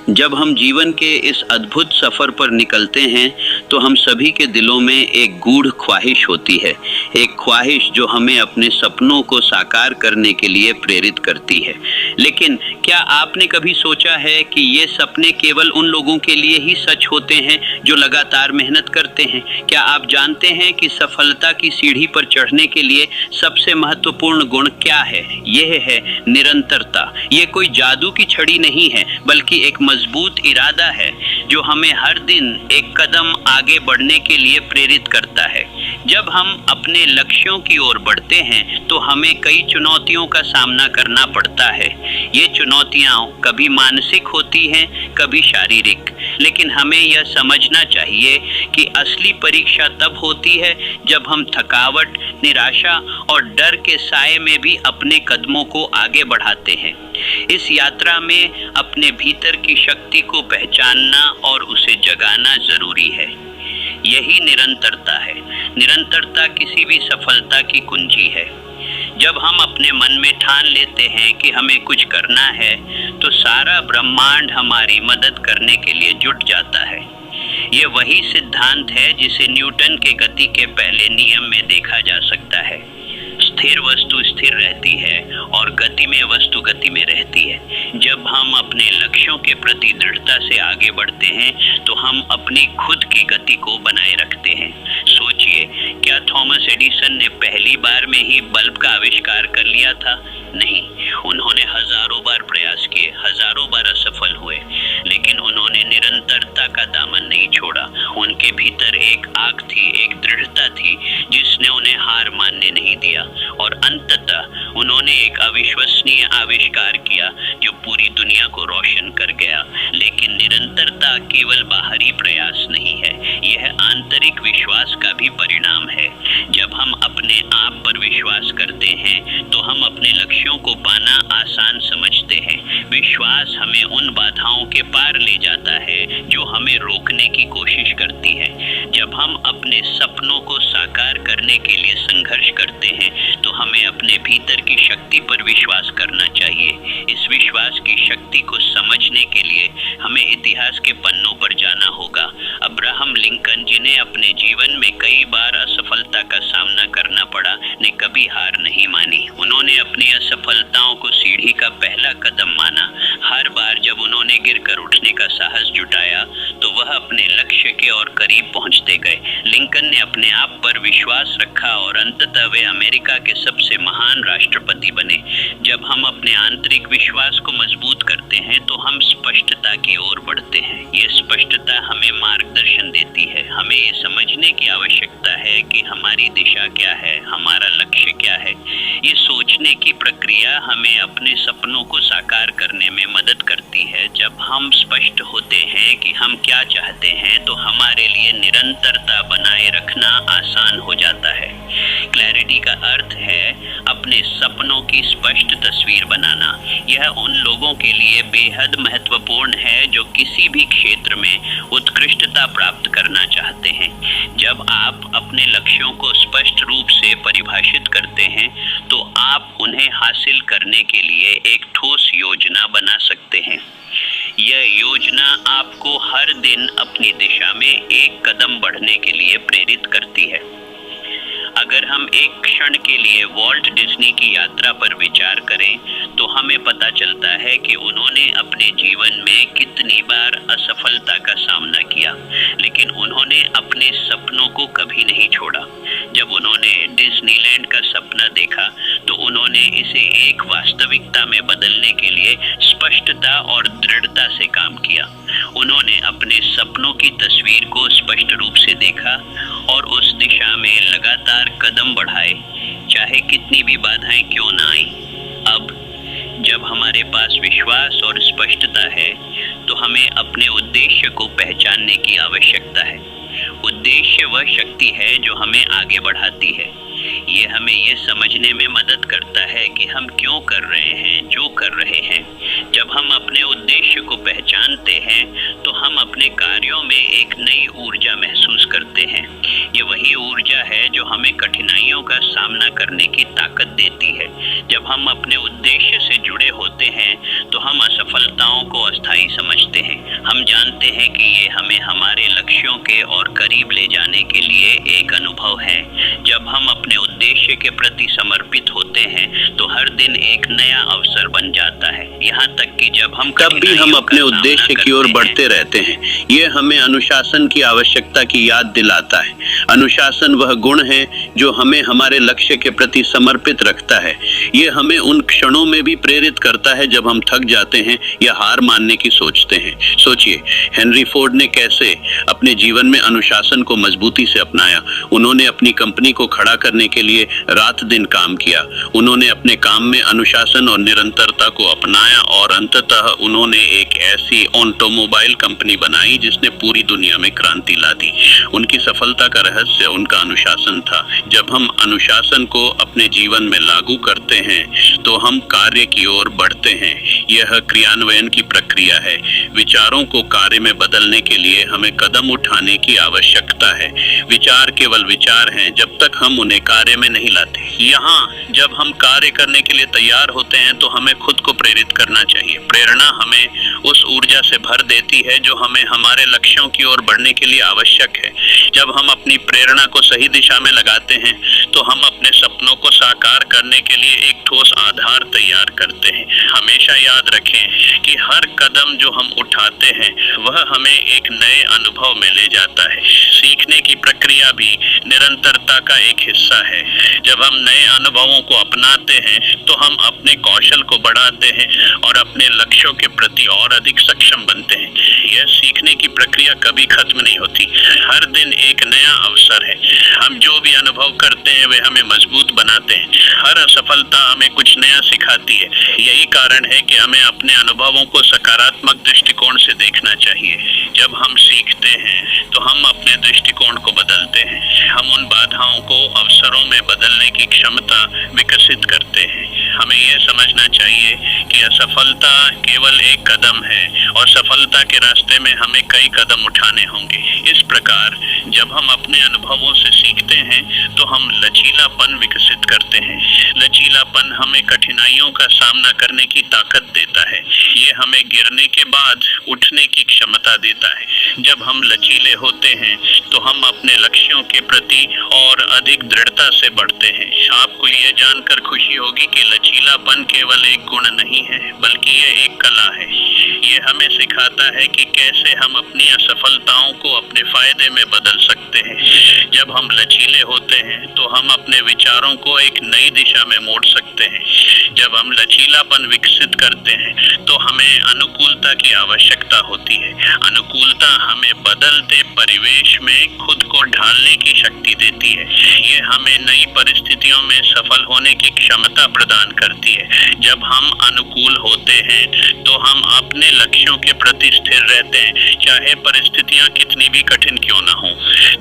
जब हम जीवन के इस अद्भुत सफर पर निकलते हैं तो हम सभी के दिलों में एक गूढ़ ख्वाहिश होती है, एक ख्वाहिश जो हमें अपने सपनों को साकार करने के लिए प्रेरित करती है। लेकिन क्या आपने कभी सोचा है कि ये सपने केवल उन लोगों के लिए ही सच होते हैं जो लगातार मेहनत करते हैं? क्या आप जानते हैं कि सफलता की सीढ़ी पर चढ़ने के लिए सबसे महत्वपूर्ण गुण क्या है? यह है निरंतरता। ये कोई जादू की छड़ी नहीं है, बल्कि एक मजबूत इरादा है जो हमें हर दिन एक कदम आगे बढ़ने के लिए प्रेरित करता है। जब हम अपने लक्ष्यों की ओर बढ़ते हैं तो हमें कई चुनौतियों का सामना करना पड़ता है। ये चुनौतियां कभी मानसिक होती हैं, कभी शारीरिक, लेकिन हमें यह समझना चाहिए कि असली परीक्षा तब होती है जब हम थकावट, निराशा और डर के साए में भी अपने कदमों को आगे बढ़ाते हैं। इस यात्रा में अपने भीतर की शक्ति को पहचानना और उसे जगाना जरूरी है। यही निरंतरता है। निरंतरता किसी भी सफलता की कुंजी है। जब हम अपने मन में ठान लेते हैं कि हमें कुछ करना है तो सारा ब्रह्मांड हमारी मदद करने के लिए जुट जाता है। ये वही सिद्धांत है जिसे न्यूटन के गति के पहले नियम में देखा जा सकता है। स्थिर वस्तु स्थिर रहती है और गति में वस्तु गति में रहती है। जब हम अपने लक्ष्यों के प्रति दृढ़ता से आगे बढ़ते हैं तो हम अपनी खुद की गति को बनाए रखते हैं। सोचिए, क्या थॉमस एडिसन ने पहली बार में ही बल्ब का आविष्कार कर लिया था? नहीं, उन्होंने हजारों बार प्रयास किए, हजारों बार असफल हुए, लेकिन उन्होंने निरंतरता का दामन नहीं छोड़ा। उनके भीतर एक आग थी, एक दृढ़ता थी जिसने उन्हें हार मानने नहीं दिया और अंततः उन्होंने एक अविश्वसनीय आविष्कार किया जो पूरी दुनिया को रोशन कर गया। लेकिन निरंतरता केवल बाहरी प्रयास नहीं है, यह आंतरिक विश्वास का भी परिणाम है। जब हम अपने आप पर विश्वास करते हैं तो हम अपने लक्ष्यों को पाना आसान समझते हैं। विश्वास हमें उन बाधाओं के पार ले जाता है जो हमें रोकने की कोशिश करती है। जब हम अपने सपनों को साकार करने के लिए संघर्ष करते हैं तो हमें अपने भीतर की शक्ति पर विश्वास करना चाहिए। इस विश्वास की शक्ति को समझने के लिए हमें इतिहास के पन्नों पर जाना होगा। अब्राहम लिंकन, जिन्हें अपने जीवन में कई बार असफलता का सामना करना पड़ा, ने कभी हार नहीं मानी। उन्होंने अपनी असफलताओं को सीढ़ी का पहला कदम माना। हर बार जब उन्होंने गिरकर उठने का साहस जुटाया तो वह अपने लक्ष्य के और करीब पहुंचते गए। लिंकन ने अपने आप पर विश्वास रखा और अंततः वे अमेरिका के सबसे महान राष्ट्रपति बने। जब हम अपने आंतरिक विश्वास को मजबूत करते हैं तो हम स्पष्टता की ओर बढ़ते हैं। ये स्पष्टता हमें मार्गदर्शन देती है। हमें ये समझने की आवश्यकता है कि हमारी दिशा क्या है, हमारा लक्ष्य क्या है। ये सोचने की प्रक्रिया हमें अपने सपनों को साकार करने में मदद करती है। जब हम स्पष्ट होते हैं कि हम क्या चाहते हैं तो हमारे लिए निरंतरता बनाए रखना आसान हो जाता है। क्लैरिटी का अर्थ है अपने सपनों की स्पष्ट तस्वीर बनाना। यह उन लोगों के लिए बेहद महत्वपूर्ण है जो किसी भी क्षेत्र में उत्कृष्टता प्राप्त करना चाहते हैं। जब आप अपने लक्ष्यों को स्पष्ट रूप से परिभाषित करते हैं तो आप उन्हें हासिल करने के लिए एक ठोस योजना बना सकते हैं। यह योजना आपको हर दिन अपनी दिशा में एक कदम बढ़ने के लिए प्रेरित करती है। अगर हम एक क्षण के लिए वॉल्ट डिज्नी की यात्रा पर विचार करें तो हमें पता चलता है कि उन्होंने अपने जीवन में कितनी बार असफलता का सामना किया, लेकिन उन्होंने अपने सपनों को कभी नहीं छोड़ा। जब उन्होंने डिज्नीलैंड का सपना देखा तो उन्होंने इसे एक वास्तविकता में बदलने के लिए स्पष्टता और दृढ़ता से काम किया। उन्होंने अपने सपनों की तस्वीर को स्पष्ट रूप से देखा और उस दिशा में लगातार कदम बढ़ाए, चाहे कितनी भी बाधाएं क्यों ना आई। अब जब हमारे पास विश्वास और स्पष्टता है तो हमें अपने उद्देश्य को पहचानने की आवश्यकता है। उद्देश्य वह शक्ति है जो हमें आगे बढ़ाती है। ये हमें ये समझने में मदद करता है कि हम क्यों कर रहे हैं जो कर रहे हैं। जब हम अपने उद्देश्य को पहचानते हैं तो हम अपने कार्यों में एक नई ऊर्जा महसूस करते हैं। ये वही ऊर्जा है जो हमें कठिनाइयों का सामना करने की ताकत देती है। जब हम अपने उद्देश्य से जुड़े होते हैं तो हम असफलताओं को अस्थायी समझते हैं। हम जानते हैं कि ये हमें हमारे लक्ष्यों के और करीब ले जाने के लिए एक अनुभव है। जब हम अपने उद्देश्य के प्रति समर्पित होते हैं तो हर दिन एक नया अवसर बन जाता है। यहाँ तक कि जब हम अपने उद्देश्य की ओर बढ़ते रहते हैं। ये हमें अनुशासन की आवश्यकता की याद दिलाता है। अनुशासन वह गुण है जो हमें हमारे लक्ष्य के प्रति समर्पित रखता है। ये हमें उन क्षणों में भी प्रेरित करता है जब हम थक जाते हैं या हार मानने की सोचते हैं। सोचिए, हेनरी फोर्ड ने कैसे अपने जीवन में अनुशासन को मजबूती से अपनाया। उन्होंने अपनी कंपनी को खड़ा करने के लिए रात दिन काम किया। उन्होंने अपने काम में अनुशासन और निरंतरता को अपनाया और अंततः उन्होंने एक ऐसी ऑटोमोबाइल कंपनी बनाई जिसने पूरी दुनिया में क्रांति ला दी। उनकी सफलता का रहस्य उनका अनुशासन था। जब हम अनुशासन को अपने जीवन में लागू करते हैं तो हम कार्य की ओर बढ़ते हैं। यह क्रियान्वयन की प्रक्रिया है। विचारों को कार्य में बदलने के लिए हमें कदम उठाने की आवश्यकता है। विचार केवल विचार हैं जब तक हम उन्हें कार्य में नहीं लाते। यहाँ जब हम कार्य करने के लिए तैयार होते हैं तो हमें खुद को प्रेरित करना चाहिए। प्रेरणा हमें उस ऊर्जा से भर देती है जो हमें हमारे लक्ष्यों की ओर बढ़ने के लिए आवश्यक है। जब हम अपनी प्रेरणा को सही दिशा में लगाते हैं तो हम अपने सपनों को साकार करने के लिए एक ठोस आधार तैयार करते हैं। हमेशा याद रखें कि हर कदम जो हम उठाते हैं वह हमें एक नए अनुभव में ले जाता है। सीखने की प्रक्रिया भी निरंतरता का एक हिस्सा है। जब हम नए अनुभवों को अपनाते हैं तो हम अपने कौशल को बढ़ाते हैं और अपने लक्ष्यों के प्रति और अधिक सक्षम बनते हैं। यह सीखने की प्रक्रिया कभी खत्म नहीं होती। हर दिन एक नया अवसर है। हम जो भी अनुभव करते हैं वे हमें मजबूत बनाते हैं। हर असफलता हमें कुछ नया सिखाती है। यही कारण है कि हमें अपने अनुभवों को सकारात्मक दृष्टिकोण से देखना चाहिए। जब हम सीखते हैं तो हम अपने दृष्टिकोण को बदलते हैं। हम उन बाधाओं को अवसरों में बदलने की क्षमता विकसित करते हैं। हमें यह समझना चाहिए कि असफलता केवल एक कदम है और सफलता के रास्ते में हमें कई कदम उठाने होंगे। इस प्रकार जब हम अपने अनुभवों से सीखते हैं तो हम लचीलापन विकसित करते हैं। लचीलापन हमें कठिनाइयों का सामना करने की ताकत देता है। ये हमें गिरने के बाद उठने की क्षमता देता है। जब हम लचीले होते हैं तो हम अपने लक्ष्यों के प्रति और अधिक दृढ़ता से बढ़ते हैं। आपको यह जानकर खुशी होगी कि लचीलापन केवल एक गुण नहीं है बल्कि यह एक कला है। ये हमें सिखाता है कि कैसे हम अपनी असफलताओं को अपने फायदे में बदल सकते हैं। जब हम लचीले होते हैं तो हम अपने विचारों को एक नई दिशा में मोड़ सकते हैं। जब हम लचीलापन विकसित करते हैं तो हमें अनुकूलता की आवश्यकता होती है। अनुकूलता हमें बदलते परिवेश में खुद को ढालने की शक्ति देती है। ये हमें नई परिस्थितियों में सफल होने की क्षमता प्रदान करती है। जब हम अनुकूल होते हैं तो हम अपने लक्ष्यों के प्रति स्थिर रहते हैं, चाहे परिस्थितियां कितनी भी कठिन क्यों ना हो।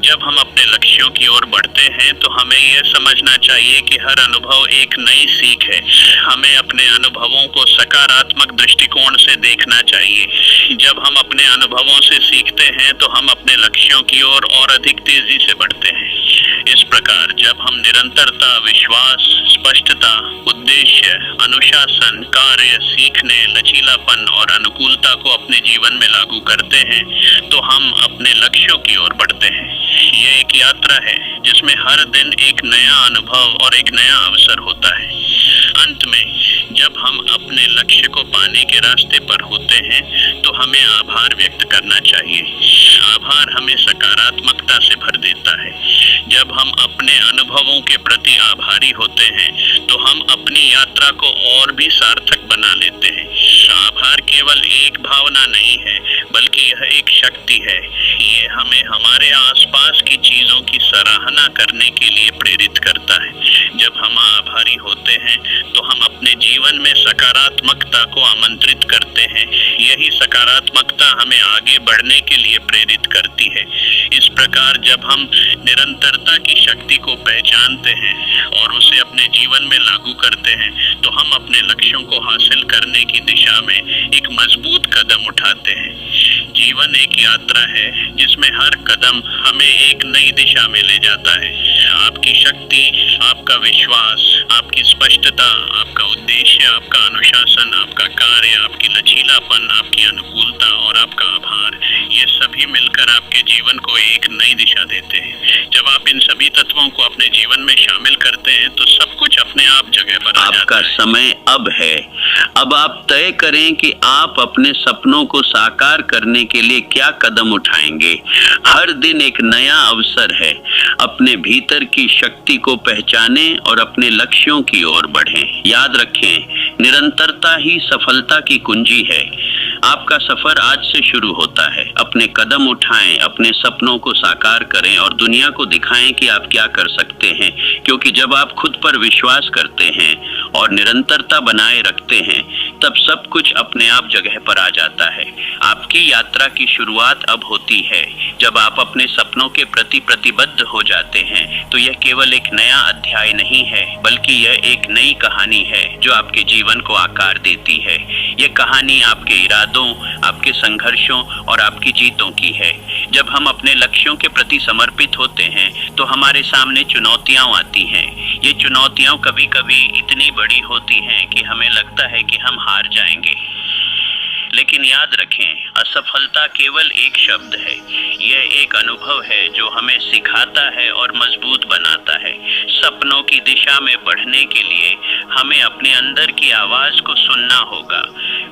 जब हम अपने लक्ष्यों की ओर बढ़ते हैं तो हमें यह समझना चाहिए कि हर अनुभव एक नई सीख है। हमें अपने अनुभवों को सकारात्मक दृष्टिकोण से देखना चाहिए। जब हम अपने अनुभवों से सीखते हैं तो हम अपने लक्ष्यों की ओर और अधिक तेजी से बढ़ते हैं। इस प्रकार जब हम निरंतरता, विश्वास, स्पष्टता, उद्देश्य, अनुशासन, कार्य, सीखने, लचीलापन और अनुकूलता को अपने जीवन में लागू करते हैं तो हम अपने लक्ष्यों की ओर बढ़ते हैं। ये एक यात्रा है जिसमें हर दिन एक नया अनुभव और एक नया अवसर होता है। अंत में जब हम अपने लक्ष्य को पाने के रास्ते पर होते हैं तो हमें आभार व्यक्त करना चाहिए। आभार हमें सकारात्मकता से भर देता है। जब हम अपने अनुभवों के प्रति आभारी होते हैं तो हम अपनी यात्रा को और भी सार्थक बना लेते हैं। आभार केवल एक भावना नहीं है बल्कि यह एक शक्ति है। ये हमें हमारे आसपास की चीजों की सराहना करने के लिए प्रेरित करता है। जब हम आभारी होते हैं तो हम अपने जीवन में सकारात्मकता को आमंत्रित करते हैं। यही सकारात्मकता हमें आगे बढ़ने के लिए प्रेरित करती है। इस प्रकार जब हम निरंतरता की शक्ति को पहचानते हैं और उसे अपने जीवन में लागू करते हैं तो हम अपने लक्ष्यों को हासिल करने की दिशा में एक मजबूत कदम उठाते हैं। जीवन एक यात्रा है जिसमें हर कदम हमें एक नई दिशा में ले जाता है। आपकी शक्ति, आपका विश्वास, आपकी स्पष्टता, आपका उद्देश्य, आपका अनुशासन, आपका कार्य, आपकी लचीलापन, आपकी अनुकूलता और आपका आभार, ये सभी मिलकर आपके जीवन को एक नई दिशा देते हैं। जब आप इन सभी तत्वों को अपने जीवन में शामिल करते हैं तो सब कुछ अपने आप जगह पर आ जाता है। आपका समय अब है। अब आप तय करें कि आप अपने सपनों को साकार करने के लिए क्या कदम उठाएंगे। हर दिन एक नया अवसर है। अपने भीतर की शक्ति को पहचानें और अपने लक्ष्यों की ओर बढ़ें। याद रखें, निरंतरता ही सफलता की कुंजी है। आपका सफर आज से शुरू होता है। अपने कदम उठाएं, अपने सपनों को साकार करें और दुनिया को दिखाएं कि आप क्या कर सकते हैं, क्योंकि जब आप खुद पर विश्वास करते हैं और निरंतरता बनाए रखते हैं तब सब कुछ अपने आप जगह पर आ जाता है। आपकी यात्रा की शुरुआत अब होती है। जब आप अपने सपनों के प्रति प्रतिबद्ध हो जाते हैं तो यह केवल एक नया अध्याय नहीं है, बल्कि यह एक नई कहानी है जो आपके जीवन को आकार देती है। यह कहानी आपके इरादों, आपके संघर्षों और आपकी जीतों की है। जब हम अपने लक्ष्यों के प्रति समर्पित होते हैं तो हमारे सामने चुनौतियां आती हैं। ये चुनौतियां कभी कभी इतनी बड़ी होती हैं कि हमें लगता है कि हम हार जाएंगे, लेकिन याद रखें, असफलता केवल एक शब्द है। यह एक अनुभव है जो हमें सिखाता है और मजबूत बनाता है। सपनों की दिशा में बढ़ने के लिए हमें अपने अंदर की आवाज को सुनना होगा।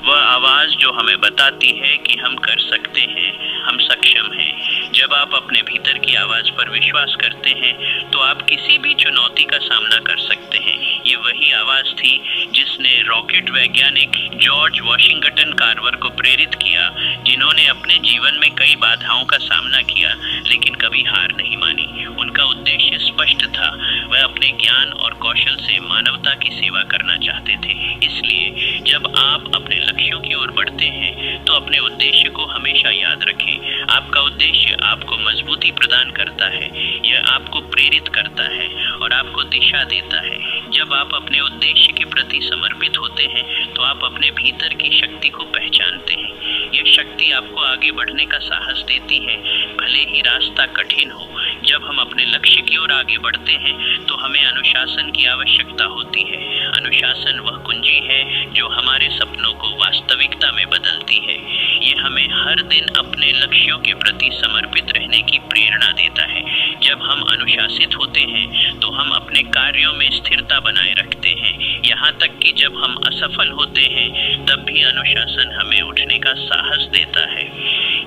वह आवाज जो हमें बताती है कि हम कर सकते हैं, हम सक्षम हैं। जब आप अपने भीतर की आवाज पर विश्वास करते हैं तो आप किसी भी चुनौती का सामना कर सकते हैं। ये वही आवाज थी जिसने रॉकेट वैज्ञानिक जॉर्ज वॉशिंगटन कार्वर को प्रेरित किया, जिन्होंने अपने जीवन में कई बाधाओं का सामना किया लेकिन कभी हार नहीं मानी। उनका उद्देश्य स्पष्ट था। वह अपने ज्ञान और कौशल से मानवता की सेवा करना चाहते थे। इसलिए जब आप अपने लक्ष्यों की ओर बढ़ते हैं तो अपने उद्देश्य को हमेशा याद रखें। आपका उद्देश्य आपको मजबूती प्रदान करता है, यह आपको प्रेरित करता है और आपको दिशा देता है। जब आप अपने उद्देश्य के प्रति समर्पित होते हैं तो आप अपने भीतर की शक्ति को पहचानते हैं। यह शक्ति आपको आगे बढ़ने का साहस देती है, भले ही रास्ता कठिन हो। जब हम अपने लक्ष्य की ओर आगे बढ़ते हैं तो हमें अनुशासन की आवश्यकता होती है। अनुशासन वह कुंजी है जो हमारे सपनों को वास्तविकता में बदलती है। ये हमें हर दिन अपने लक्ष्यों के प्रति समर्पित रहने की प्रेरणा देता है। जब हम अनुशासित होते हैं तो हम अपने कार्यों में स्थिरता बनाए रखते हैं। यहाँ तक कि जब हम असफल होते हैं तब भी अनुशासन हमें उठने का साहस देता है।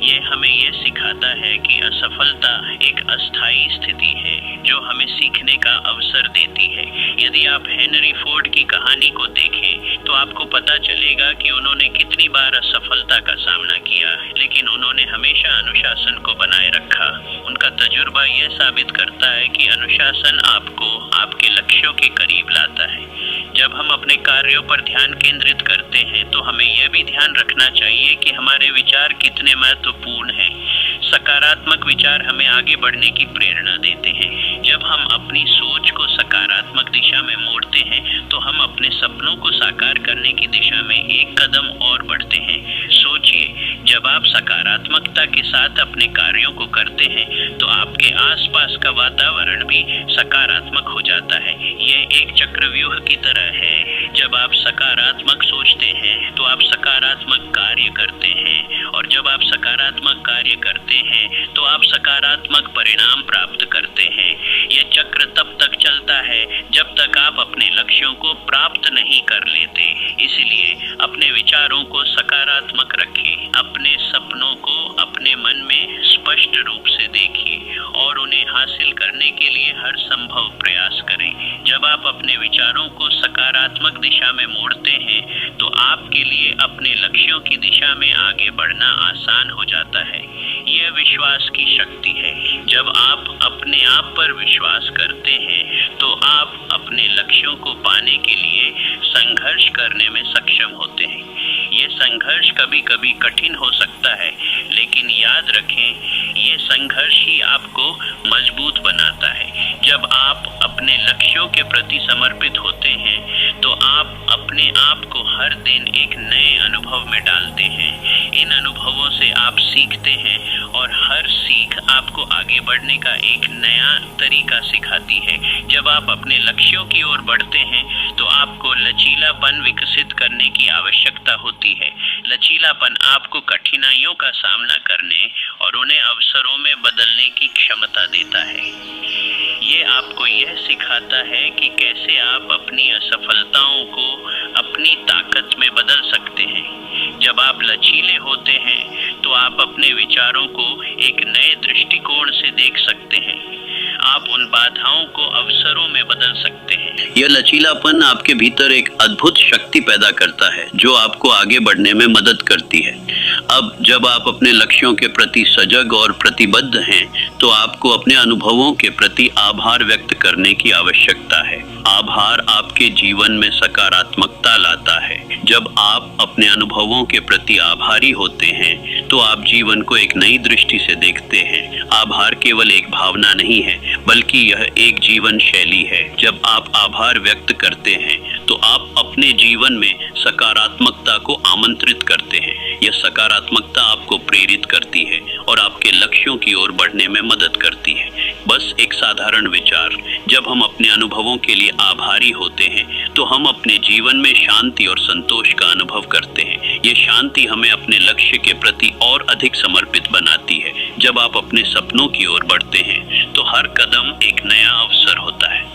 ये हमें यह सिखाता है कि असफलता एक अस्थायी स्थिति है जो हमें सीखने का अवसर देती है। यदि आप हेनरी फोर्ड की कहानी को देखें तो आपको पता चलेगा कि उन्होंने कितनी बार असफलता का सामना किया, लेकिन उन्होंने हमेशा अनुशासन को बनाए रखा। उनका तजुर्बा यह साबित करता है कि अनुशासन आपको आपके लक्ष्यों के करीब लाता है। जब हम अपने कार्यों पर ध्यान केंद्रित करते हैं तो हमें यह भी ध्यान रखना चाहिए कि हमारे विचार कितने महत्वपूर्ण हैं। सकारात्मक विचार हमें आगे बढ़ने की प्रेरणा देते हैं। जब हम अपनी सोच को सकारात्मक दिशा में मोड़ते हैं तो हम अपने सपनों को साकार करने की दिशा में एक कदम और बढ़ते हैं। सोचिए, जब आप सकारात्मकता के साथ अपने कार्यों को करते हैं तो आपके आसपास का वातावरण भी सकारात्मक हो जाता है। यह एक चक्रव्यूह की तरह है। जब आप सकारात्मक सोचते हैं तो आप सकारात्मक कार्य करते हैं, और जब आप सकारात्मक कार्य करते हैं तो आप सकारात्मक परिणाम प्राप्त करते हैं। यह चक्र तब तक चलता है जब तक आप अपने लक्ष्यों को प्राप्त नहीं कर लेते। इसलिए अपने विचारों को सकारात्मक रखें, अपने सपनों को अपने मन में स्पष्ट रूप से देखिए और उन्हें हासिल करने के लिए हर संभव प्रयास करें। जब आप अपने विचारों को सकारात्मक दिशा में मोड़ते हैं तो आपके लिए अपने लक्ष्यों की दिशा में आगे बढ़ना आसान हो जाता है। यह विश्वास की शक्ति है। जब आप अपने आप पर विश्वास करते हैं तो आप अपने लक्ष्यों को पाने के लिए संघर्ष करने में सक्षम होते हैं। ये संघर्ष कभी कभी कठिन हो सकता है, लेकिन याद रखें ये संघर्ष ही आपको मजबूत बनाता है। जब आप अपने लक्ष्यों के प्रति समर्पित होते हैं तो आप अपने आप को हर दिन एक नए अनुभव में डालते हैं। इन अनुभवों से आप सीखते हैं और हर सीख आपको आगे बढ़ने का एक नया तरीका सिखाती है। जब आप अपने लक्ष्यों की ओर बढ़ते हैं तो आपको लचीलापन विकसित करने की आवश्यकता होती है। लचीलापन आपको कठिनाइयों का सामना करने और उन्हें अवसरों में बदलने की क्षमता देता है। ये आपको यह सिखाता है कि कैसे आप अपनी असफलताओं को अपनी ताकत में बदल सकते हैं। जब आप लचीले होते हैं तो आप अपने विचारों को एक नए दृष्टिकोण से देख सकते हैं। आप उन बाधाओं को अवसरों में बदल सकते हैं। यह लचीलापन आपके भीतर एक अद्भुत शक्ति पैदा करता है जो आपको आगे बढ़ने में मदद करती है। अब जब आप अपने लक्ष्यों के प्रति सजग और प्रतिबद्ध हैं तो आपको अपने अनुभवों के प्रति आभार व्यक्त करने की आवश्यकता है। आभार आपके जीवन में सकारात्मकता लाता है। जब आप अपने अनुभवों के प्रति आभारी होते हैं तो आप जीवन को एक नई दृष्टि से देखते हैं। आभार केवल एक भावना नहीं है बल्कि यह एक जीवन शैली है। जब आप आभार व्यक्त करते हैं तो आप अपने जीवन में सकारात्मकता को आमंत्रित करते हैं। यह सकारात्मकता आपको प्रेरित करती है और आपके लक्ष्यों की ओर बढ़ने में मदद करती है। बस एक साधारण विचार, जब हम अपने अनुभवों के लिए आभारी होते हैं तो हम अपने जीवन में शांति और संतोष का अनुभव करते हैं। ये शांति हमें अपने लक्ष्य के प्रति और अधिक समर्पित बनाती है। जब आप अपने सपनों की ओर बढ़ते हैं तो हर कदम एक नया अवसर होता है।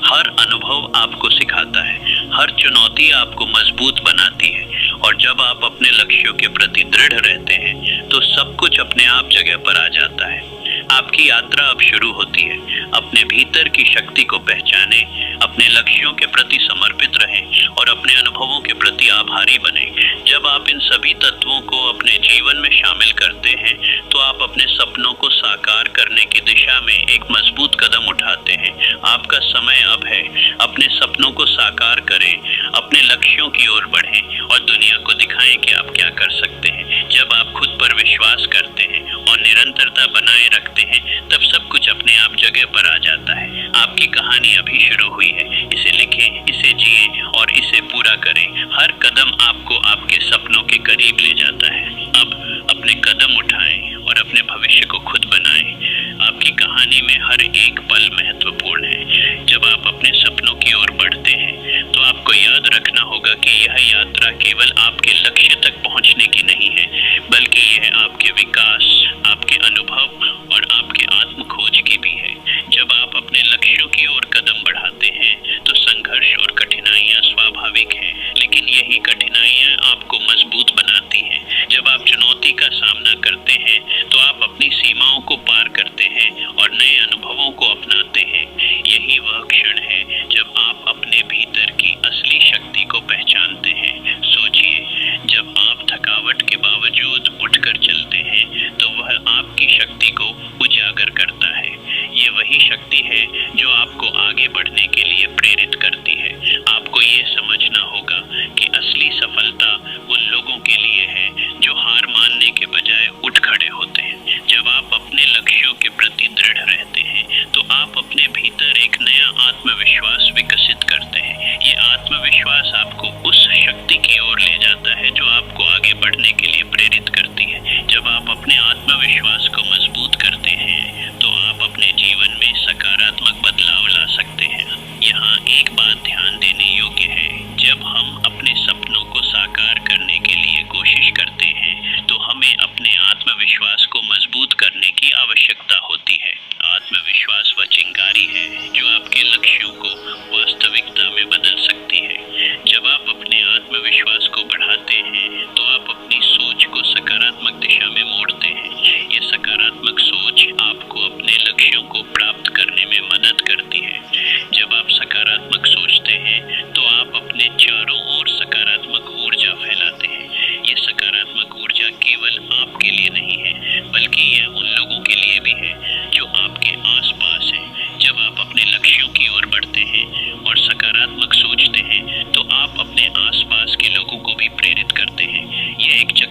हर अनुभव आपको सिखाता है, हर चुनौती आपको मजबूत बनाती है और जब आप अपने लक्ष्यों के प्रति दृढ़ रहते हैं तो सब कुछ अपने आप जगह पर आ जाता है। आपकी यात्रा अब शुरू होती है। अपने भीतर की शक्ति को पहचाने, अपने लक्ष्यों के प्रति समर्पित रहें और अपने अनुभवों के प्रति आभारी बने। जब आप इन सभी तत्वों को अपने जीवन में शामिल करते हैं तो आप अपने सपनों को साकार करने की दिशा में एक मजबूत कदम उठाते हैं। आपका समय अब है। अपने सपनों को साकार करें, अपने लक्ष्यों की ओर बढ़ें और दुनिया को दिखाएं कि आप क्या कर सकते हैं। जब आप खुद पर विश्वास करते हैं और निरंतरता बनाए रखते हैं तब सब कुछ अपने आप जगह पर आ जाता है। आपकी कहानी अभी शुरू हुई है। इसे लिखें, इसे जिए और इसे पूरा करें। हर कदम आपको आपके सपनों के करीब ले जाता है। अब अपने कदम उठाएं और अपने भविष्य को खुद बनाएं। आपकी कहानी में हर एक पल महत्वपूर्ण है। जब आप अपने सपनों की ओर बढ़ते हैं तो आपको याद रखना होगा कि यह यात्रा केवल आपके लक्ष्य तक पहुंचने की नहीं है बल्कि यह आपके विकास, आपके अनुभव और आपके आत्म खोज की भी है। जब आप अपने लक्ष्यों की ओर कदम बढ़ाते हैं तो संघर्ष और कठिनाइयां स्वाभाविक हैं, लेकिन यही कठिनाइयां आपको मजबूत बनाती हैं। जब आप चुनौती का सामना करते हैं तो आप अपनी सीमाओं को पार करते हैं और नए अनुभवों को अपनाते हैं। यही वह क्षण है जब आप अपने भीतर की असली शक्ति को पहचानते हैं। सोचिए, जब आप थकावट के बावजूद उठकर चलते हैं तो वह आपकी शक्ति को उजागर करता है। ये वही शक्ति है जो आपको आगे बढ़ने के लिए प्रेरित करती है। आपको ये समझना होगा कि असली सफलता उन लोगों के लिए है जो हार मानने के बजाय उठ खड़े होते हैं। जब आप अपने लक्ष्यों के प्रति दृढ़ रहते हैं तो आप अपने भीतर एक नया आत्मविश्वास विकसित करते हैं। ये आत्मविश्वास आपको उस शक्ति की ओर ले जाता है जो आपको आगे बढ़ने के लिए प्रेरित करती है। जब आप अपने आत्मविश्वास को मजबूत करते हैं तो आप अपने जीवन में सकारात्मक बदलाव ला सकते हैं। यहाँ एक बात ध्यान देने योग्य है, जब हम अपने सपनों को साकार करने के लिए कोशिश करते हैं तो हमें अपने आत्मविश्वास को मजबूत करने की आवश्यकता होती है। आत्मविश्वास वह चिंगारी है जो आपके लक्ष्यों को वास्तविकता में बदल सकती है। जब आप अपने आत्मविश्वास को बढ़ाते हैं तो आप अपनी सोच को सकारात्मक दिशा में मोड़ते हैं। ये सकारात्मक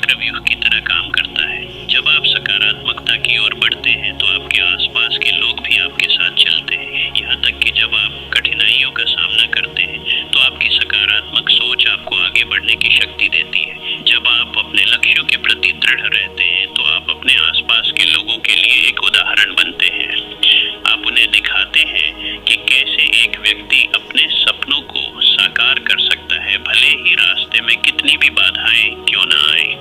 चक्रव्यूह की तरह काम करता है। जब आप सकारात्मकता की ओर बढ़ते हैं तो आपके आसपास के लोग भी आपके साथ चलते हैं। यहाँ तक कि जब आप कठिनाइयों का सामना करते हैं तो आपकी सकारात्मक सोच आपको आगे बढ़ने की शक्ति देती है। जब आप अपने लक्ष्यों के प्रति दृढ़ रहते हैं तो आप अपने आसपास के लोगों के लिए एक उदाहरण बनते हैं। आप उन्हें दिखाते हैं कि कैसे एक व्यक्ति अपने सपनों को साकार कर सकता है, भले ही रास्ते में कितनी भी बाधाएं क्यों ना आए।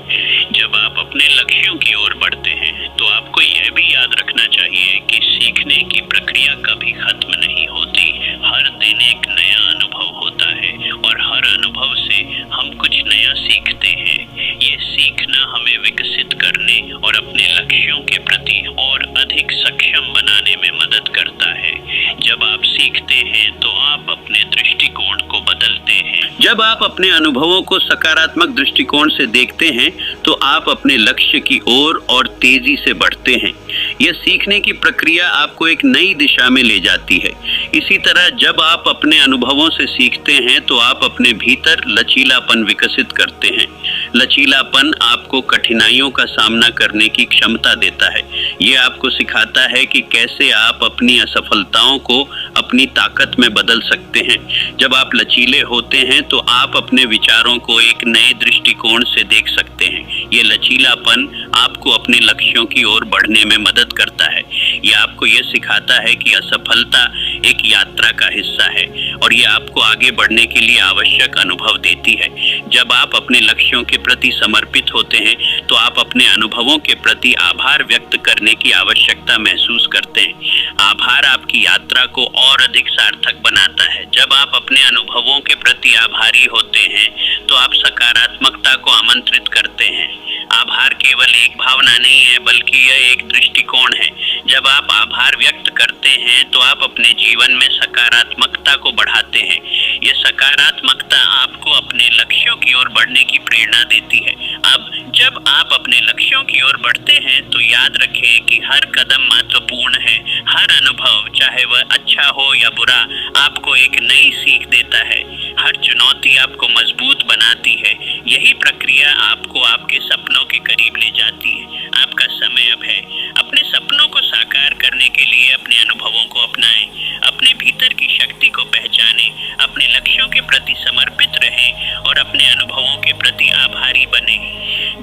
जब आप अपने लक्ष्यों की ओर बढ़ते हैं तो आपको यह भी याद रखना चाहिए कि सीखने की प्रक्रिया कभी खत्म नहीं होती। हर दिन एक नया अनुभव होता है और हर अनुभव से हम कुछ नया सीखते हैं। ये सीखना हमें विकसित करने और अपने लक्ष्यों के प्रति और अधिक सक्षम बनाने में मदद करता है। जब आप सीखते हैं तो आप अपने दृष्टिकोण को बदलते हैं। जब आप अपने अनुभवों को सकारात्मक दृष्टिकोण से देखते हैं तो आप अपने लक्ष्य की ओर और तेजी से बढ़ते हैं। यह सीखने की प्रक्रिया आपको एक नई दिशा में ले जाती है। इसी तरह जब आप अपने अनुभवों से सीखते हैं तो आप अपने भीतर लचीलापन विकसित करते हैं। लचीलापन आपको कठिनाइयों का सामना करने की क्षमता देता है। यह आपको सिखाता है कि कैसे आप अपनी असफलताओं को अपनी ताकत में बदल सकते हैं। जब आप लचीले होते हैं तो आप अपने विचारों को एक नए दृष्टिकोण से देख सकते हैं। ये लचीलापन आपको अपने लक्ष्यों की ओर बढ़ने में मदद करता है। यह आपको यह सिखाता है कि असफलता एक यात्रा का हिस्सा है और यह आपको आगे बढ़ने के लिए आवश्यक अनुभव देती है। जब आप अपने लक्ष्यों के प्रति समर्पित होते हैं तो आप अपने अनुभवों के प्रति आभार व्यक्त करने की आवश्यकता महसूस करते हैं। आभार आपकी यात्रा को और अधिक सार्थक बनाता है। जब आप अपने अनुभवों के प्रति आभारी होते हैं तो आप सकारात्मकता को आमंत्रित करते हैं। आभार केवल एक भावना नहीं है बल्कि यह एक दृष्टिकोण है। जब आप आभार व्यक्त करते हैं तो आप अपने जीवन में सकारात्मकता को बढ़ाते हैं। यह सकारात्मकता आपको अपने लक्ष्यों की ओर बढ़ने की प्रेरणा देती है। अब जब आप अपने लक्ष्यों की ओर बढ़ते हैं तो याद रखें कि हर कदम महत्वपूर्ण है। हर अनुभव, चाहे वह अच्छा हो या बुरा, आपको एक नई सीख देता है। हर चुनौती आपको मजबूत बनाती है। यही प्रक्रिया आपको आपके सपनों के करीब ले जाती है। आपका समय अब है। अपने सपनों को साकार करने के लिए अपने अनुभवों को अपनाएं, अपने भीतर की शक्ति को पहचानें, अपने लक्ष्यों के प्रति समर्पित रहें और अपने अनुभवों के प्रति आभारी बने।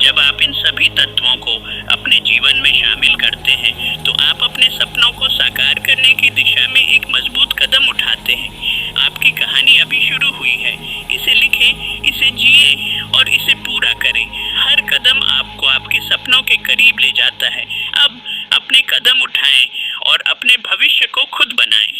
जब आप इन सभी तत्वों को अपने जीवन में शामिल करते हैं तो आप अपने सपनों को साकार करने की दिशा में एक मजबूत कदम उठाते हैं। आपकी कहानी अभी शुरू हुई है। इसे लिखें, इसे जिए और इसे पूरा करें। हर कदम आपको आपके सपनों के करीब ले जाता है। अब अपने कदम उठाएं और अपने भविष्य को खुद बनाएं।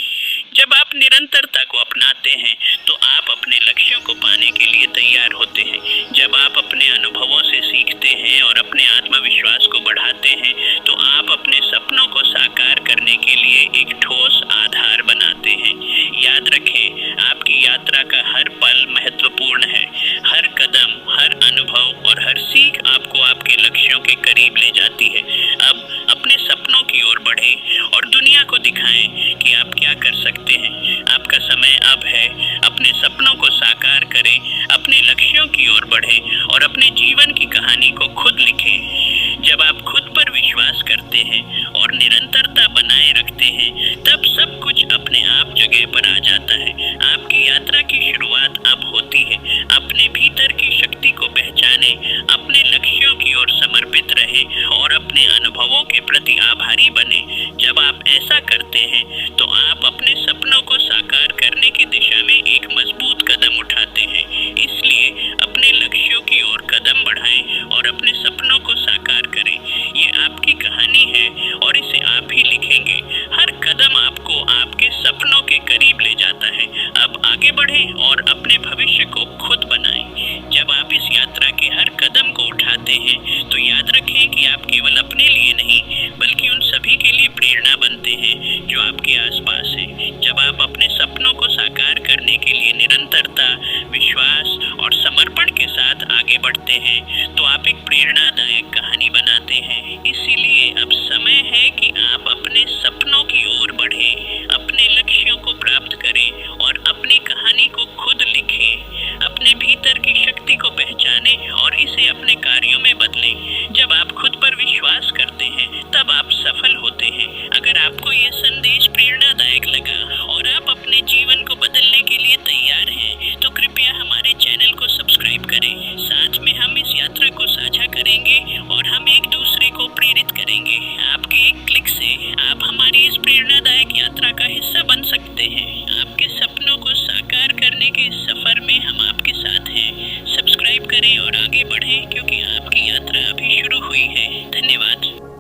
जब आप निरंतरता को अपनाते हैं तो आप अपने लक्ष्यों को पाने के लिए तैयार होते हैं। जब आप अपने अनुभवों से सीखते हैं और अपने आत्मविश्वास को बढ़ाते हैं तो आप अपने सपनों को साकार करने के लिए एक ठोस आधार बनाते हैं। याद रखें, आपकी यात्रा का हर पल महत्वपूर्ण है। हर कदम, हर अनुभव और हर सीख आपको आपके लक्ष्यों के करीब ले जाती है। अब अपने सपनों की ओर बढ़ें और दुनिया को दिखाएं कि आप क्या कर सकते हैं। आपका समय अब है। अपने सपनों को साकार करें, अपने लक्ष्यों की ओर बढ़ें और अपने जीवन की कहानी को खुद लिखें। जब आप खुद पर विश्वास करते हैं और निरंतरता बनाए रखते हैं तब सब कुछ अपने आप जगह पर आ जाता है। आपकी यात्रा की शुरुआत अब होती है। अपने भीतर की शक्ति को पहचानें, अपने लक्ष्यों की ओर समर्पित रहें और अपने अनुभवों के प्रति आभारी बने। जब आप ऐसा करते हैं तो आप अपने सपनों को साकार करने की दिशा में एक मजबूत कदम उठाते हैं। इसलिए अपने लक्ष्यों की ओर कदम बढ़ाएं और अपने सपनों को साकार करें। ये आपकी कहानी है और इसे आप ही लिखेंगे। हर कदम आपको आपके सपनों के करीब ले जाता है। अब आगे बढ़ें और अपने भविष्य को खुद बनाएं। जब आप इस यात्रा के हर कदम को उठाते हैं तो याद रखें कि आप केवल अपने लिए नहीं बल्कि उन सभी के लिए प्रेरणा बनते हैं जो आपके आसपास हैं। जब आप अपने सपनों को साकार करने के लिए निरंतरता, विश्वास और समर्पण के साथ आगे बढ़ते हैं तो आप एक प्रेरणादायक कहानी बनाते हैं। इसीलिए अब समय है कि आप अपने सपनों की ओर बढ़ें, अपने लक्ष्यों को प्राप्त करें और अपनी कहानी को खुद लिखें। अपने भीतर की शक्ति को पहचानें और इसे अपने कार्यों में बदलें। जब आप खुद पर विश्वास करते हैं तब आप सफल होते हैं। अगर आपको ये संदेश प्रेरणादायक लगा और आप अपने जीवन को बदलने के लिए तैयार हैं तो कृपया हमारे चैनल को सब्सक्राइब करें। साथ में हम इस यात्रा को साझा करेंगे